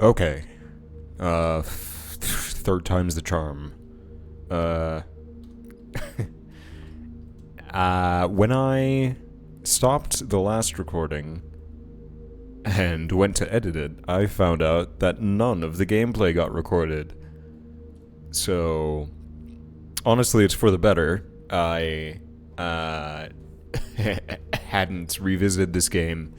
Okay. Third time's the charm. Uh, when I stopped the last recording and went to edit it, I found out that none of the gameplay got recorded. So, honestly, it's for the better. I, hadn't revisited this game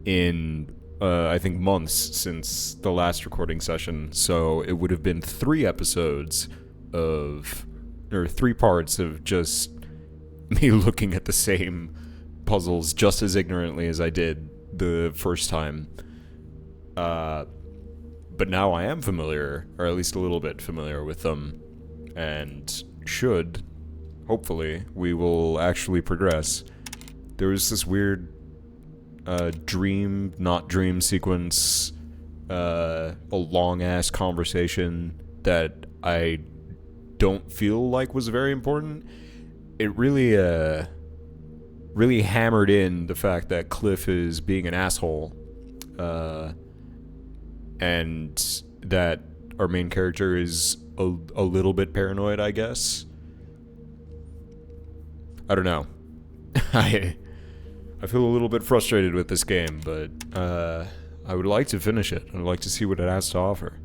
in I think months since the last recording session, so it would have been 3 episodes of, or 3 parts of just me looking at the same puzzles just as ignorantly as I did the first time. But now I am familiar, or at least a little bit familiar with them, and hopefully, we will actually progress. There was this weird dream, not dream sequence, a long-ass conversation that I don't feel like was very important. It really hammered in the fact that Cliff is being an asshole, and that our main character is a little bit paranoid, I guess. I don't know. I feel a little bit frustrated with this game, but I would like to finish it. I'd like to see what it has to offer.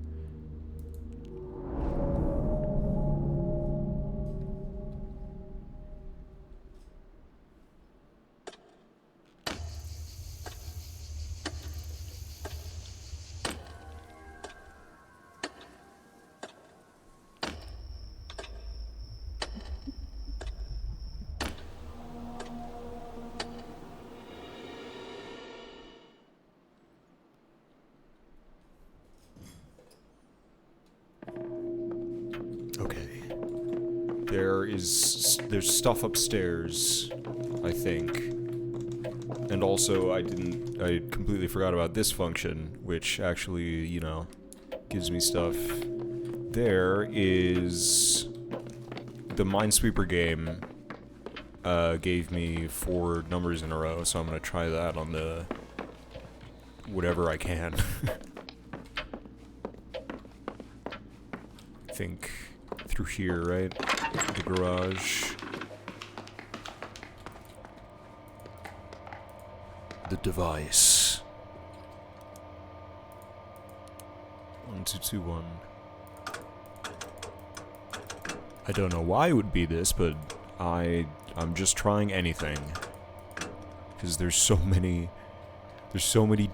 Okay. There's stuff upstairs, I think. And also, I completely forgot about this function, which actually, gives me stuff. There is the Minesweeper game. Gave me 4 numbers in a row, so I'm gonna try that on the whatever I can. I think through here, right? The garage. The device. 1221. I don't know why it would be this, but I'm just trying anything. Because there's so many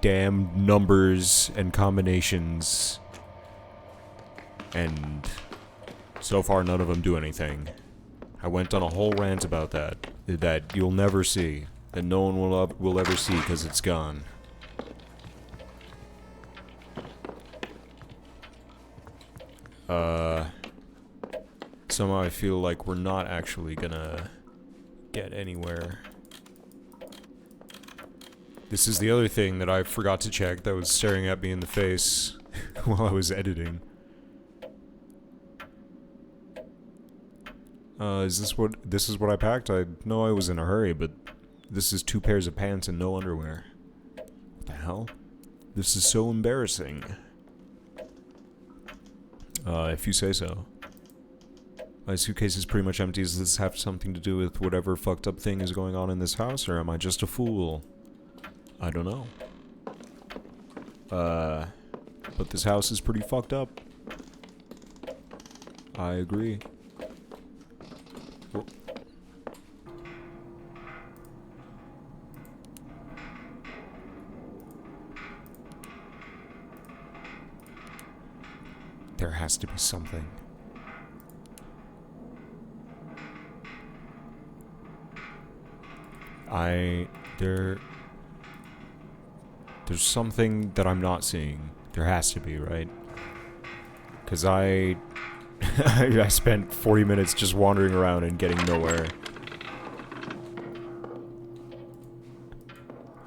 damn numbers and combinations. And so far none of them do anything. I went on a whole rant about that you'll never see, that no one will ever see because it's gone. Somehow I feel like we're not actually gonna get anywhere. This is the other thing that I forgot to check that was staring at me in the face while I was editing. This is what I packed? I know I was in a hurry, but this is 2 pairs of pants and no underwear. What the hell? This is so embarrassing. If you say so. My suitcase is pretty much empty. Does this have something to do with whatever fucked up thing is going on in this house, or am I just a fool? I don't know. But this house is pretty fucked up. I agree. Oh. There has to be something. There's something that I'm not seeing. There has to be, right? Because I spent 40 minutes just wandering around and getting nowhere.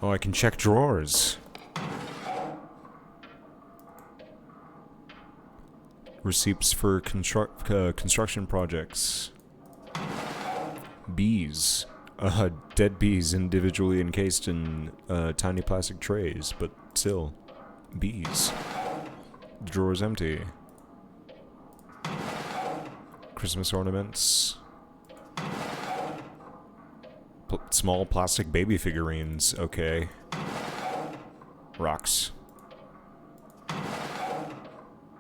Oh, I can check drawers. Receipts for construction projects. Bees. Dead bees individually encased in tiny plastic trays, but still, bees. The drawer's empty. Christmas ornaments. Small plastic baby figurines. Okay. Rocks.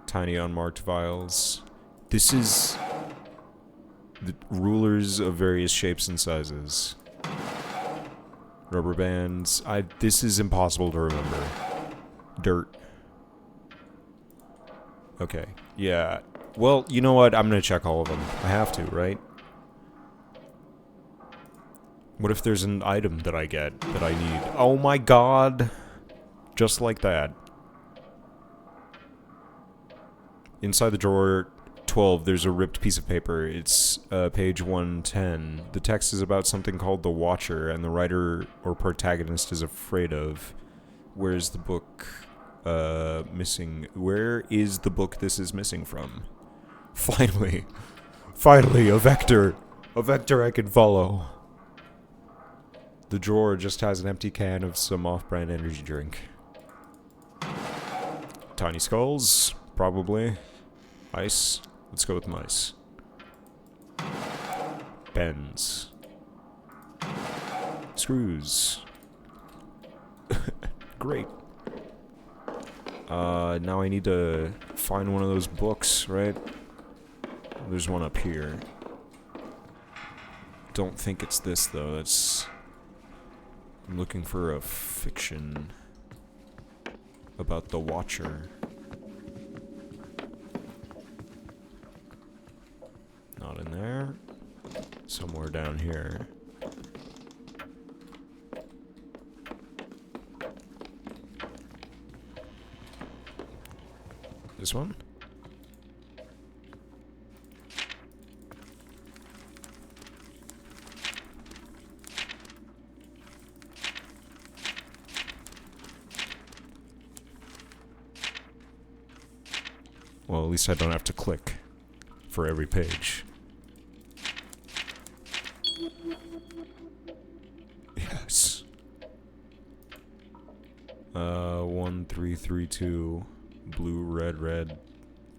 Tiny unmarked vials. This is the rulers of various shapes and sizes. Rubber bands. This is impossible to remember. Dirt. Okay. Yeah. Well, you know what? I'm gonna check all of them. I have to, right? What if there's an item that I get that I need? Oh my god! Just like that. Inside the drawer 12, there's a ripped piece of paper. It's page 110. The text is about something called The Watcher, and the writer or protagonist is afraid of. Where's the book missing? Where is the book this is missing from? Finally. Finally, a vector. A vector I can follow. The drawer just has an empty can of some off-brand energy drink. Tiny skulls, probably. Ice. Let's go with mice. Bends. Screws. Great. Now I need to find one of those books, right? There's one up here. Don't think it's this, though. I'm looking for a fiction about the Watcher. Not in there. Somewhere down here. This one? Well, at least I don't have to click for every page. Yes. 1332. Blue, red,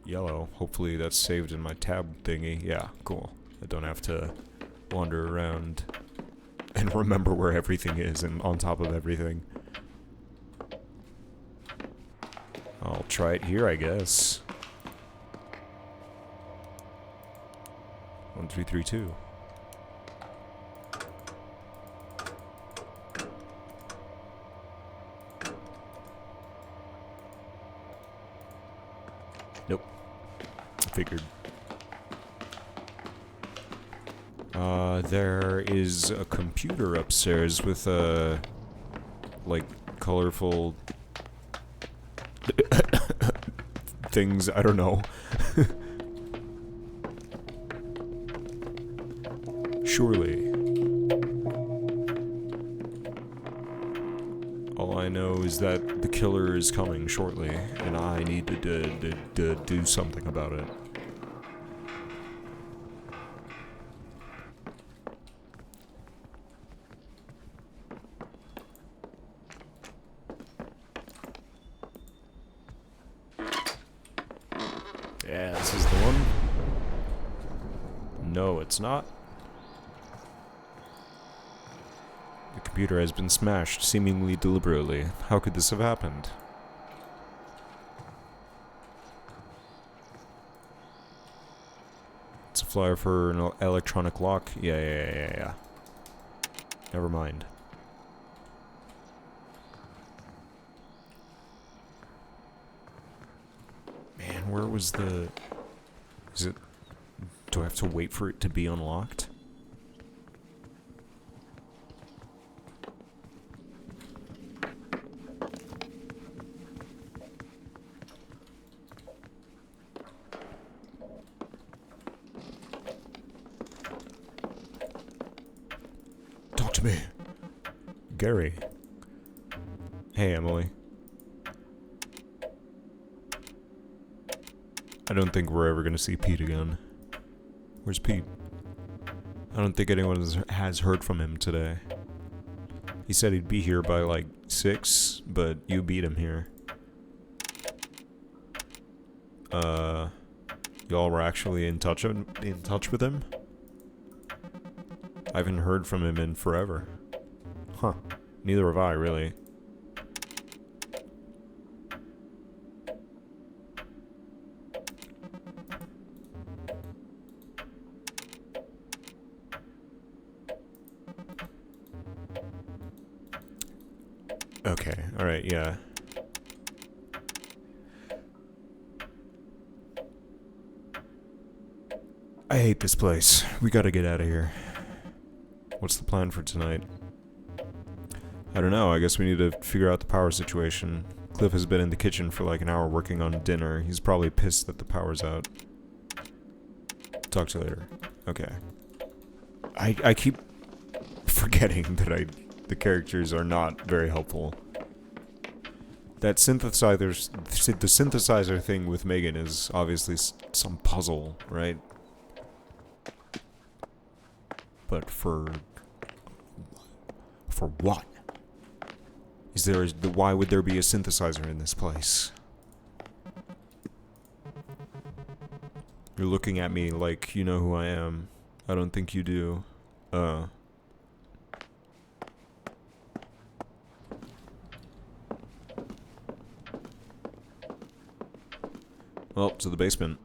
yellow. Hopefully that's saved in my tab thingy. Yeah, cool. I don't have to wander around and remember where everything is and on top of everything. I'll try it here, I guess. 1332. Nope. Figured. There is a computer upstairs with like colorful things, I don't know. Surely. All I know is that the killer is coming shortly, and I need to do something about it. Yeah, this is the one. No, it's not. The computer has been smashed, seemingly deliberately. How could this have happened? It's a flyer for an electronic lock. Yeah. Never mind. Man, where was the... Is it... Do I have to wait for it to be unlocked? Talk to me. Gary. Hey, Emily. I don't think we're ever gonna see Pete again. Where's Pete? I don't think anyone has heard from him today. He said he'd be here by like 6, but you beat him here. y'all were actually in touch with him? I haven't heard from him in forever. Huh. Neither have I, really. Okay, alright, yeah. I hate this place. We gotta get out of here. What's the plan for tonight? I don't know, I guess we need to figure out the power situation. Cliff has been in the kitchen for like an hour working on dinner. He's probably pissed that the power's out. Talk to you later. Okay. I keep forgetting that the characters are not very helpful. That the synthesizer thing with Megan is obviously some puzzle, right? But for what? Why would there be a synthesizer in this place? You're looking at me like you know who I am. I don't think you do. Well, to the basement.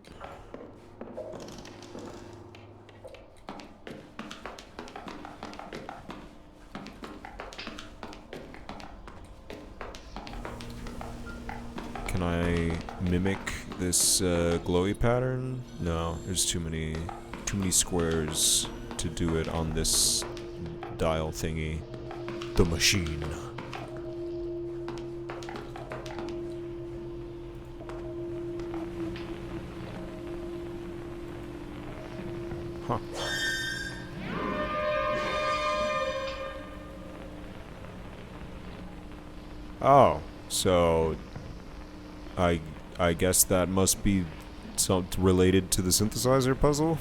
Can I mimic this glowy pattern? No, there's too many squares to do it on this dial thingy. The machine. Huh. Oh, so I guess that must be something related to the synthesizer puzzle?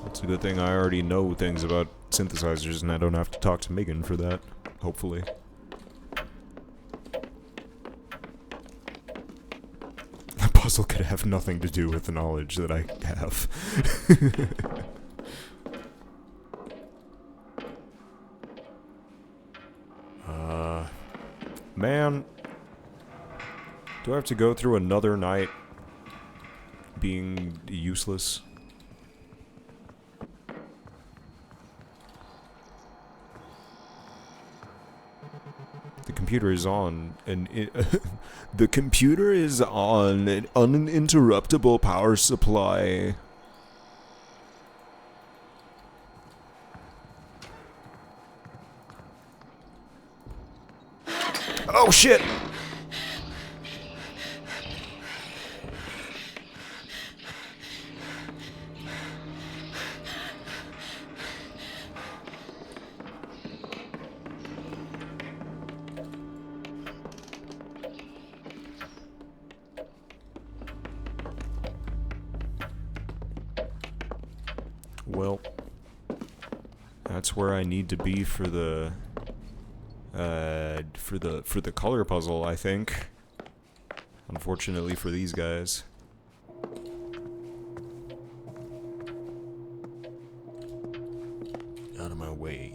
It's a good thing I already know things about synthesizers and I don't have to talk to Megan for that, hopefully. The puzzle could have nothing to do with the knowledge that I have. Man, do I have to go through another night being useless? The computer is on, and the computer is on an uninterruptible power supply. Oh shit! Well, that's where I need to be for the color puzzle, I think. Unfortunately for these guys. Out of my way.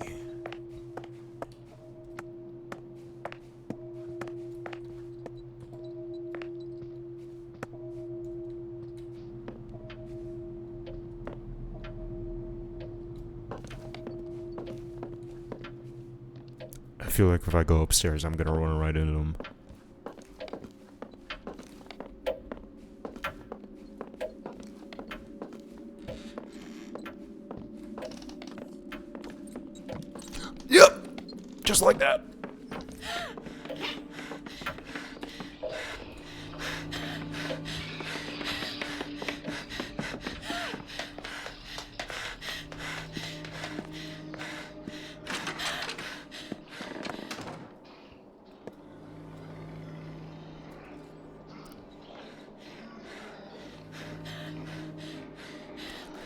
I feel like if I go upstairs, I'm gonna run right into them. Yep! Just like that.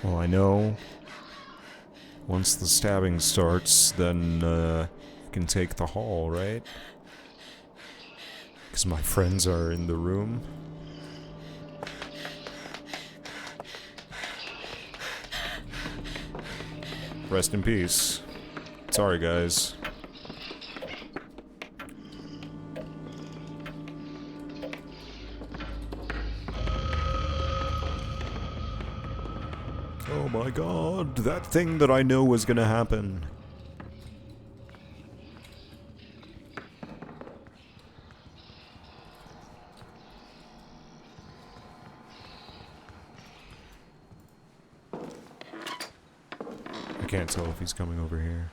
Well, I know Once the stabbing starts, then, you can take the hall, right? Because my friends are in the room. Rest in peace. Sorry, guys. Oh my god, that thing that I know was gonna happen. I can't tell if he's coming over here.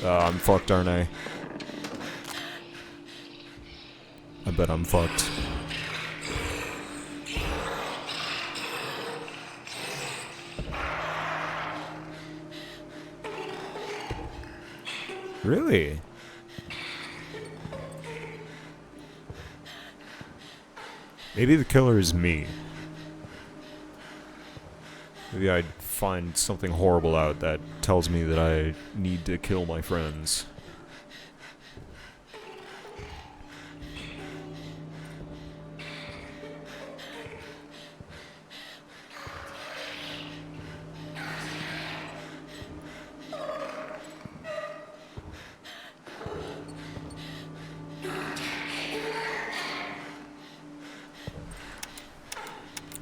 I'm fucked, aren't I? I bet I'm fucked. Really? Maybe the killer is me. Maybe I'd find something horrible out that tells me that I need to kill my friends.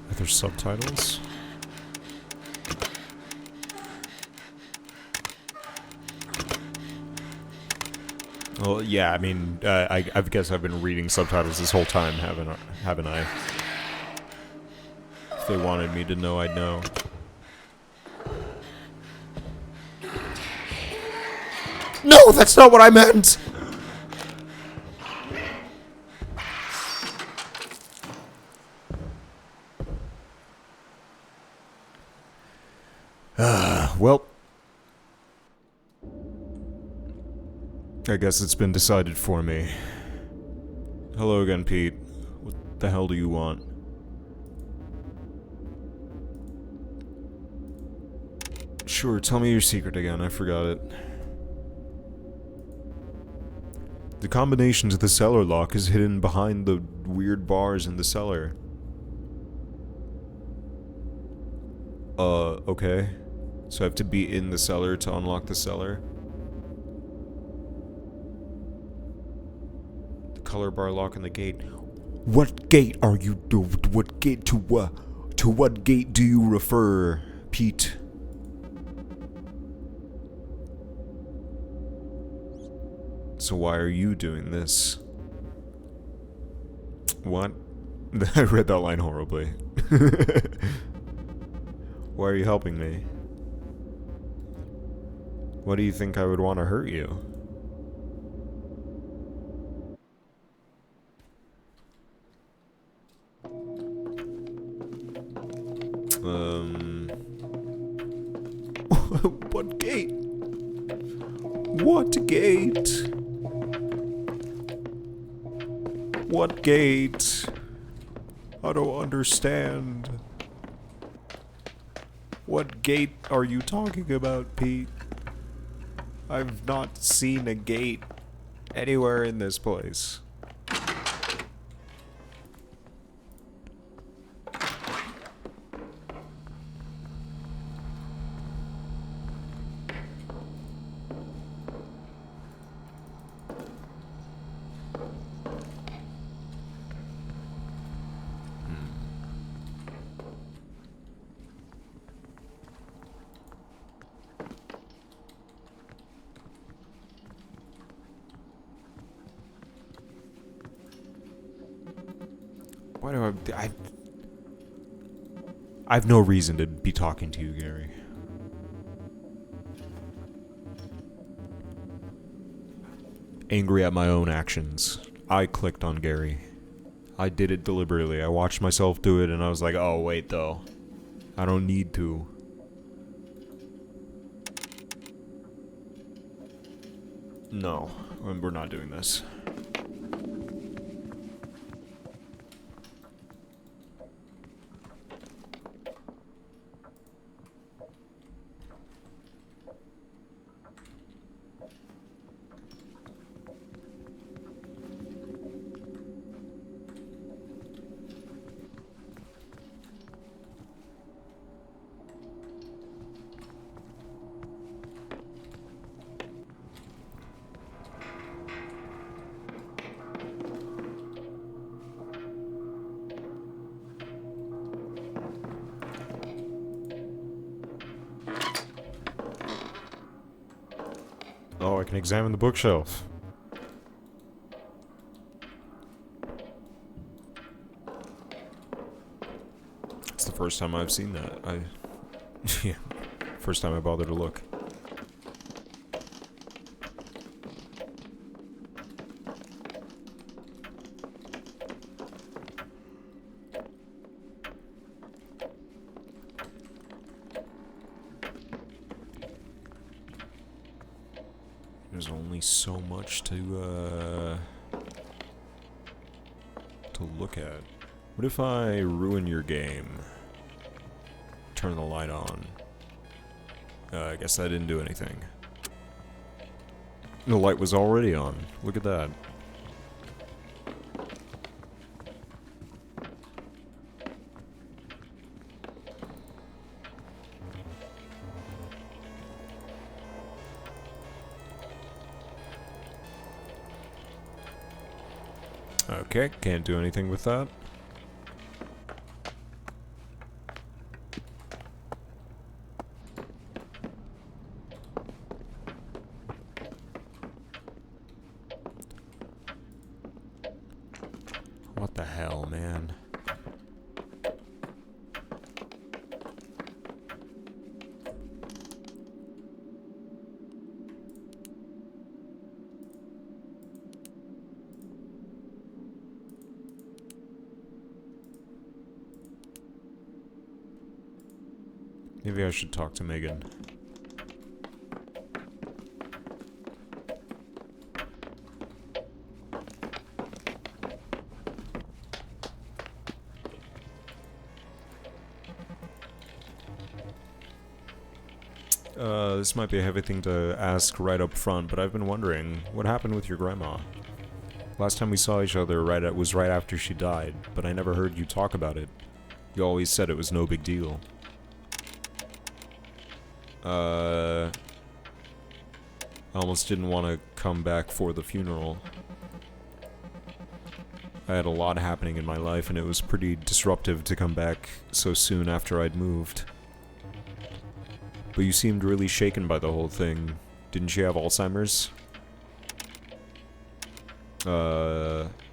Are there subtitles? Well, yeah, I mean, I guess I've been reading subtitles this whole time, haven't I? If they wanted me to know, I'd know. No, that's not what I meant! Well, I guess it's been decided for me. Hello again, Pete. What the hell do you want? Sure, tell me your secret again, I forgot it. The combination to the cellar lock is hidden behind the weird bars in the cellar. Okay. So I have to be in the cellar to unlock the cellar? The color bar lock and the gate. What gate are you what gate to what gate do you refer, Pete? So why are you doing this? What? I read that line horribly. Why are you helping me? What do you think I would want to hurt you? What gate? What gate? What gate? I don't understand. What gate are you talking about, Pete? I've not seen a gate anywhere in this place. Why do I have no reason to be talking to you, Gary. Angry at my own actions. I clicked on Gary. I did it deliberately. I watched myself do it and I was like, oh wait though. I don't need to. No, we're not doing this. Oh, I can examine the bookshelf. It's the first time I've seen that. Yeah, first time I bothered to look. There's only so much to look at. What if I ruin your game? Turn the light on. I guess that didn't do anything. The light was already on. Look at that. Okay, can't do anything with that. What the hell, man? Maybe I should talk to Megan. This might be a heavy thing to ask right up front, but I've been wondering, what happened with your grandma? Last time we saw each other was right after she died, but I never heard you talk about it. You always said it was no big deal. I almost didn't want to come back for the funeral. I had a lot happening in my life, and it was pretty disruptive to come back so soon after I'd moved. But you seemed really shaken by the whole thing. Didn't she have Alzheimer's?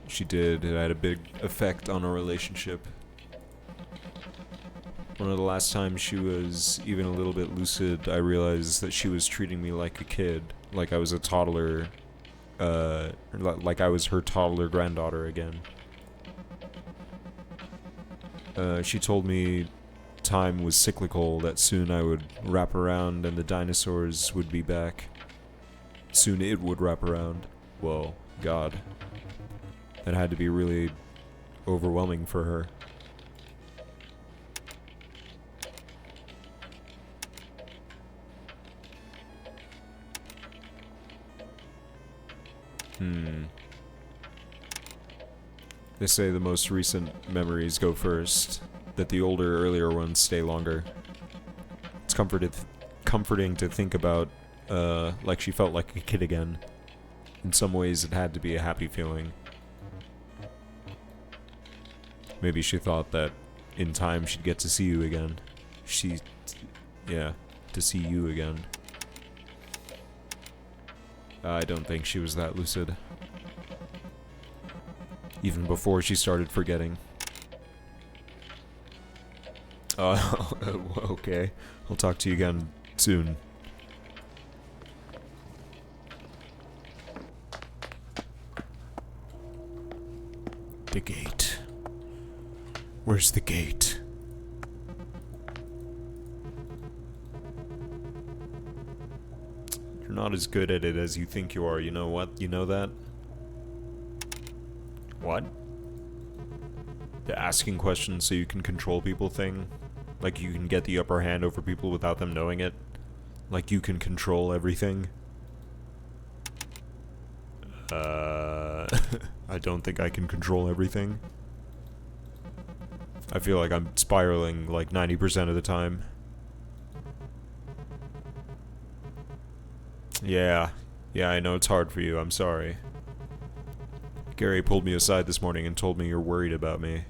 She did. It had a big effect on our relationship. One of the last times she was even a little bit lucid, I realized that she was treating me like a kid. Like I was a toddler. Like I was her toddler granddaughter again. She told me time was cyclical, that soon I would wrap around and the dinosaurs would be back. Soon it would wrap around. Whoa, God. That had to be really overwhelming for her. They say the most recent memories go first, that the earlier ones stay longer. It's comforting to think about, like she felt like a kid again. In some ways, it had to be a happy feeling. Maybe she thought that in time she'd get to see you again. To see you again. I don't think she was that lucid. Even before she started forgetting. Okay. I'll talk to you again soon. The gate. Where's the gate? You're You're not as good at it as you think you are, you know what? You know that? What? The asking questions so you can control people thing? Like you can get the upper hand over people without them knowing it? Like you can control everything? I don't think I can control everything. I feel like I'm spiraling like 90% of the time. Yeah, I know it's hard for you, I'm sorry. Gary pulled me aside this morning and told me you're worried about me.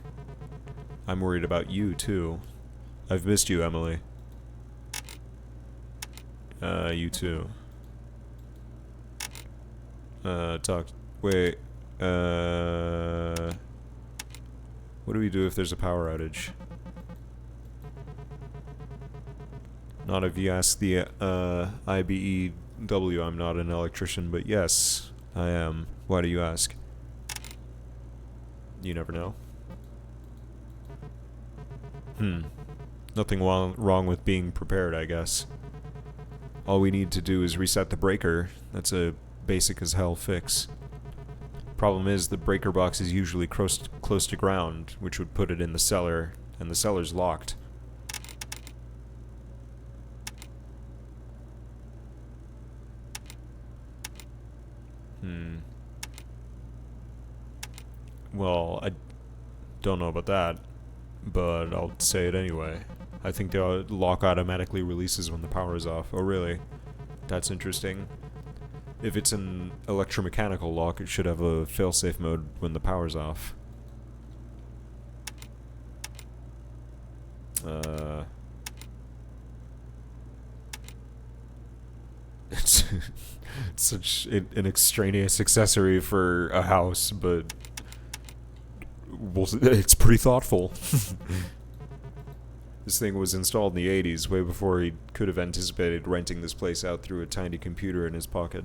I'm worried about you, too. I've missed you, Emily. You too. Wait, what do we do if there's a power outage? Not if you ask the, IBEW, I'm not an electrician, but yes, I am. Why do you ask? You never know. Nothing wrong with being prepared, I guess. All we need to do is reset the breaker. That's a basic as hell fix. Problem is, the breaker box is usually close to ground, which would put it in the cellar, and the cellar's locked. Well, I don't know about that, but I'll say it anyway. I think the lock automatically releases when the power is off. Oh, really? That's interesting. If it's an electromechanical lock, it should have a failsafe mode when the power's off. It's such an extraneous accessory for a house, but it's pretty thoughtful. This thing was installed in the 80s, way before he could have anticipated renting this place out through a tiny computer in his pocket.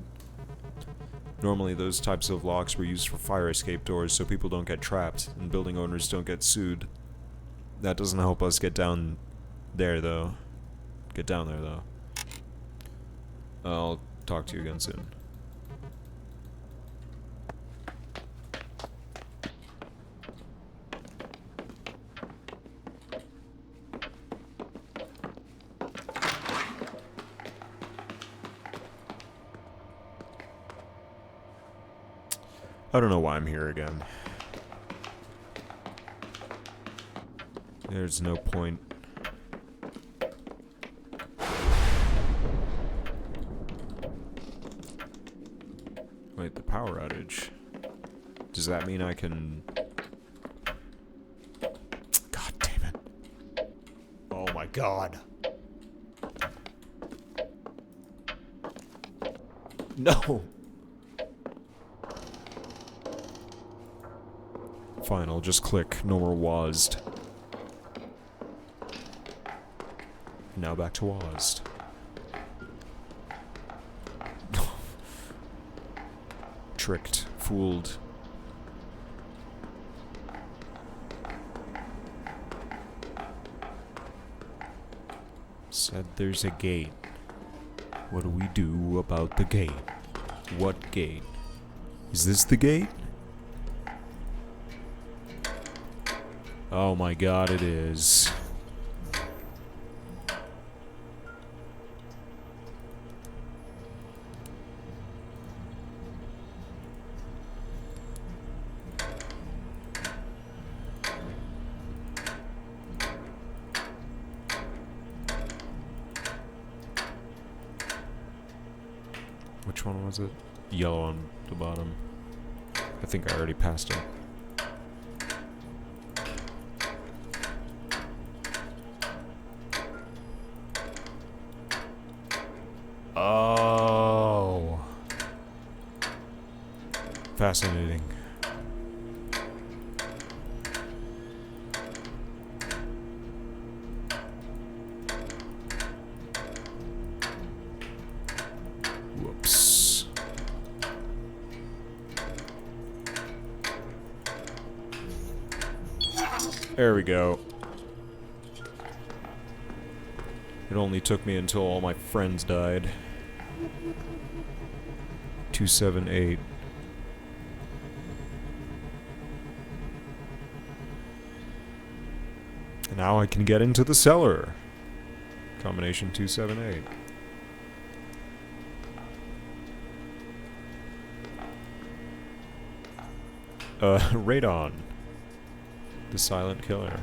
Normally those types of locks were used for fire escape doors so people don't get trapped and building owners don't get sued. That doesn't help us get down there though. I'll talk to you again soon. I don't know why I'm here again. There's no point. Wait, the power outage. Does that mean I can... God damn it. Oh my god. No! Fine, I'll just click. No more WASD. Now back to WASD. Tricked. Fooled. Said there's a gate. What do we do about the gate? What gate? Is this the gate? Oh my god, it is. Which one was it? Yellow on the bottom. I think I already passed it. Oh. Fascinating. Whoops. There we go. It only took me until all my friends died. 278. And now I can get into the cellar. Combination 278. Radon. The silent killer.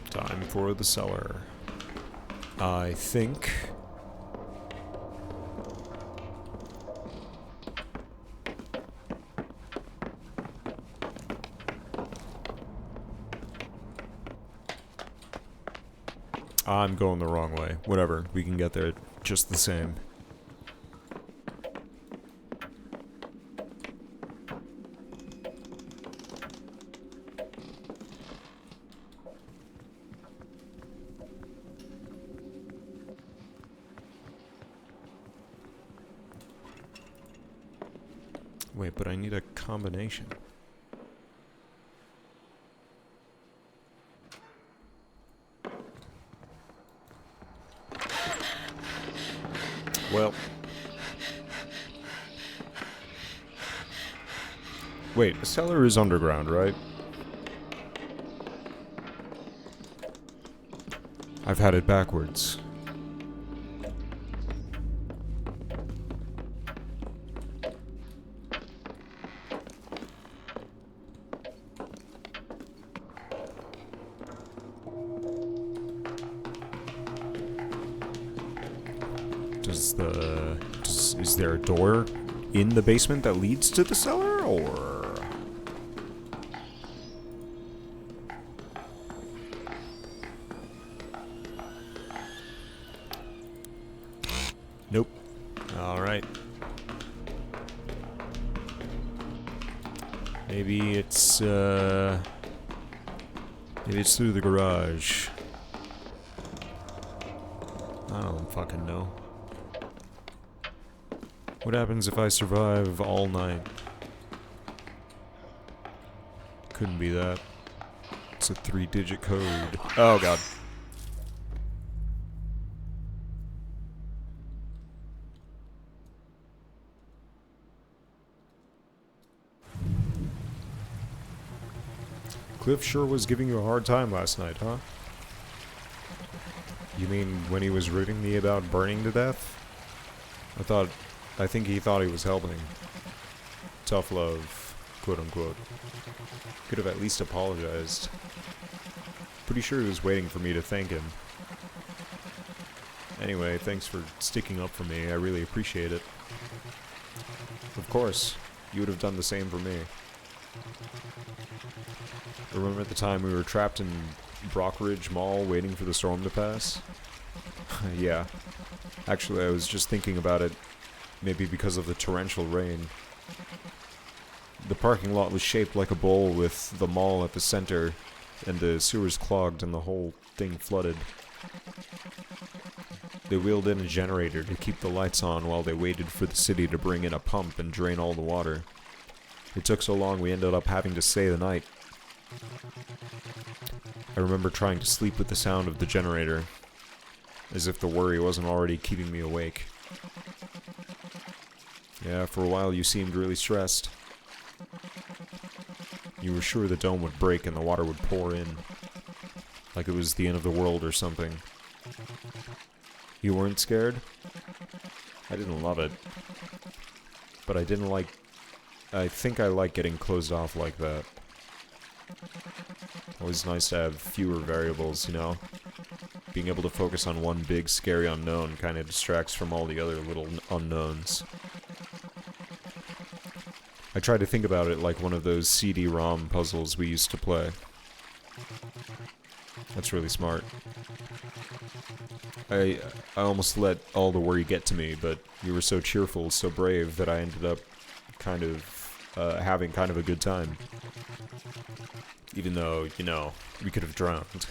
Time for the cellar. I think... I'm going the wrong way. Whatever, we can get there just the same. Wait, but I need a combination. Well. Wait, a cellar is underground, right? I've had it backwards. Is there a door in the basement that leads to the cellar, or...? Nope. Alright. Maybe it's through the garage. I don't fucking know. What happens if I survive all night? Couldn't be that. It's a 3-digit code. Oh god. Cliff sure was giving you a hard time last night, huh? You mean when he was ridding me about burning to death? I think he thought he was helping. Tough love, quote unquote. Could have at least apologized. Pretty sure he was waiting for me to thank him. Anyway, thanks for sticking up for me. I really appreciate it. Of course, you would have done the same for me. Remember at the time we were trapped in Brockridge Mall waiting for the storm to pass? Yeah. Actually, I was just thinking about it. Maybe because of the torrential rain. The parking lot was shaped like a bowl with the mall at the center, and the sewers clogged and the whole thing flooded. They wheeled in a generator to keep the lights on while they waited for the city to bring in a pump and drain all the water. It took so long we ended up having to stay the night. I remember trying to sleep with the sound of the generator, as if the worry wasn't already keeping me awake. Yeah, for a while you seemed really stressed. You were sure the dome would break and the water would pour in. Like it was the end of the world or something. You weren't scared? I didn't love it. But I think I like getting closed off like that. Always nice to have fewer variables, you know? Being able to focus on one big, scary unknown kind of distracts from all the other little unknowns. I try to think about it like one of those CD-ROM puzzles we used to play. That's really smart. I almost let all the worry get to me, but you were so cheerful, so brave, that I ended up kind of having kind of a good time. Even though, you know, we could have drowned.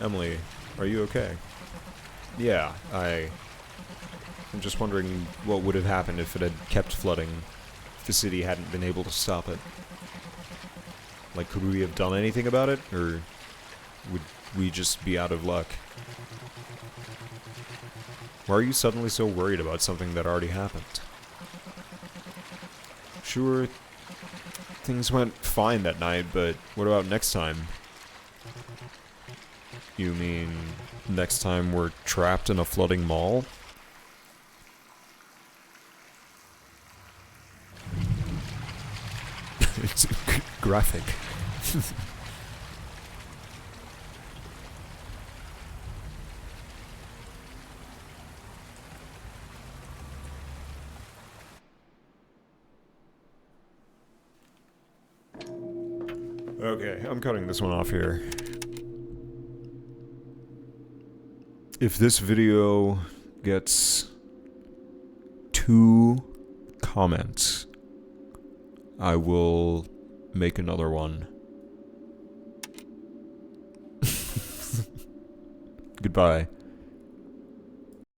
Emily, are you okay? Yeah, I'm just wondering what would have happened if it had kept flooding, if the city hadn't been able to stop it. Like, could we have done anything about it, or would we just be out of luck? Why are you suddenly so worried about something that already happened? Sure, things went fine that night, but what about next time? You mean next time we're trapped in a flooding mall? It's graphic. Okay, I'm cutting this one off here. If this video gets 2 comments, I will make another one. Goodbye.